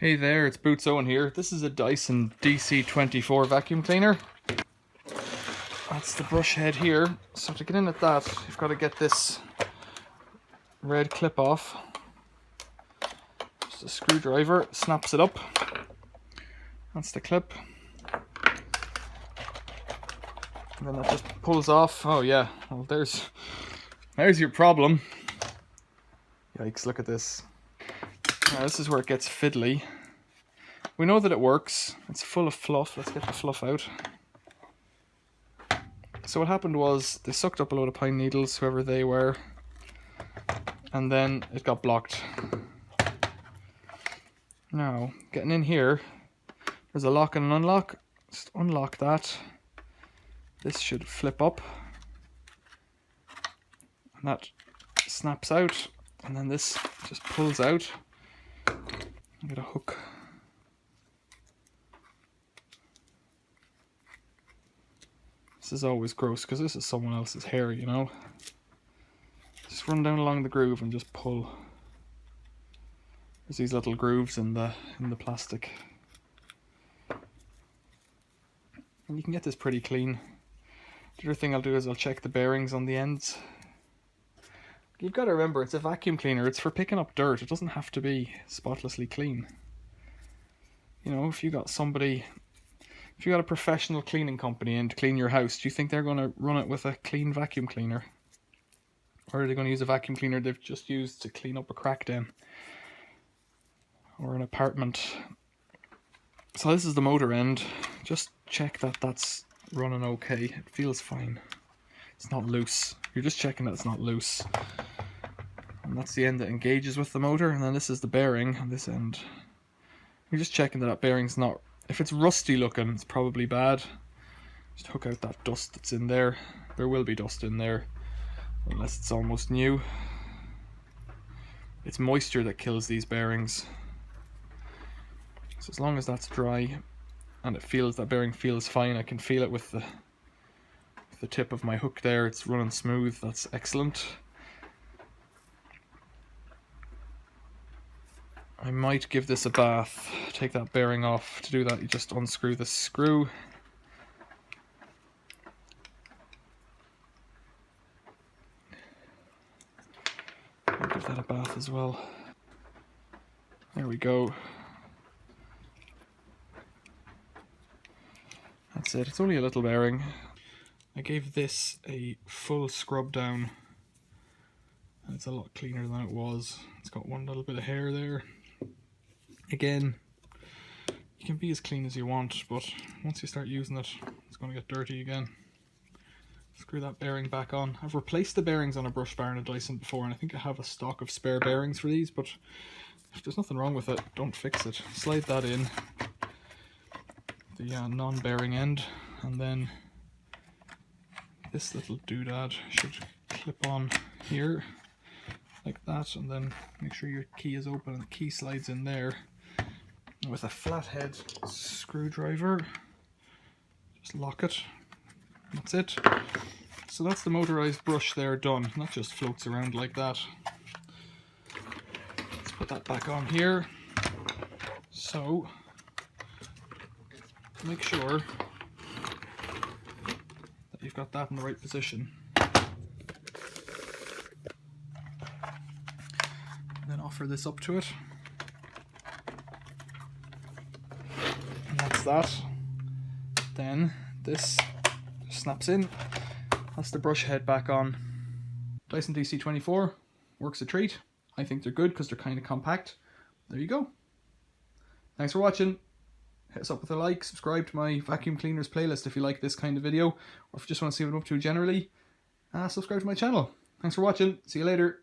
Hey there, it's Boots Owen here. This is a Dyson DC24 vacuum cleaner. That's the brush head here. So to get in at that, you've got to get this red clip off. Just a screwdriver snaps it up. That's the clip. And then that just pulls off. Oh yeah, well there's your problem. Yikes, look at this. Now this is where it gets fiddly. We know that it works. It's full of fluff. Let's get the fluff out. So what happened was they sucked up a load of pine needles, whoever they were, and then it got blocked. Now, getting in here, there's a lock and an unlock. Just unlock that. This should flip up. And that snaps out. And then this just pulls out. Get a hook. This is always gross because this is someone else's hair, you know. Just run down along the groove and just pull. There's these little grooves in the plastic. And you can get this pretty clean. The other thing I'll do is I'll check the bearings on the ends. You've got to remember, it's a vacuum cleaner. It's for picking up dirt. It doesn't have to be spotlessly clean. You know, if you got a professional cleaning company in to clean your house, do you think they're going to run it with a clean vacuum cleaner? Or are they going to use a vacuum cleaner they've just used to clean up a crack den? Or an apartment? So this is the motor end. Just check that that's running okay. It feels fine. It's not loose. You're just checking that it's not loose. And that's the end that engages with the motor. And then this is the bearing on this end. You're just checking that bearing's not... If it's rusty looking, it's probably bad. Just hook out that dust that's in there. There will be dust in there, unless it's almost new. It's moisture that kills these bearings. So as long as that's dry and that bearing feels fine, I can feel it with the tip of my hook there. It's running smooth. That's excellent. I might give this a bath, take that bearing off. To do that, you just unscrew the screw. I'll give that a bath as well. There we go. That's it. It's only a little bearing. I gave this a full scrub down. It's a lot cleaner than it was. It's got one little bit of hair there. Again, you can be as clean as you want, but once you start using it, it's going to get dirty again. Screw that bearing back on. I've replaced the bearings on a brush bar in a Dyson before, and I think I have a stock of spare bearings for these, but if there's nothing wrong with it, don't fix it. Slide that in, the non-bearing end, and then this little doodad should clip on here, like that, and then make sure your key is open and the key slides in there. And with a flathead screwdriver, just lock it. That's it. So that's the motorized brush there done. And that just floats around like that. Let's put that back on here. So make sure that you've got that in the right position. And then offer this up to it. And that's that. Then this snaps in. That's the brush head back on. Dyson DC24 works a treat. I think they're good because they're kind of compact. There you go. Thanks for watching. Hit us up with a like, subscribe to my vacuum cleaners playlist if you like this kind of video, or if you just want to see what I'm up to generally, subscribe to my channel. Thanks for watching. See you later.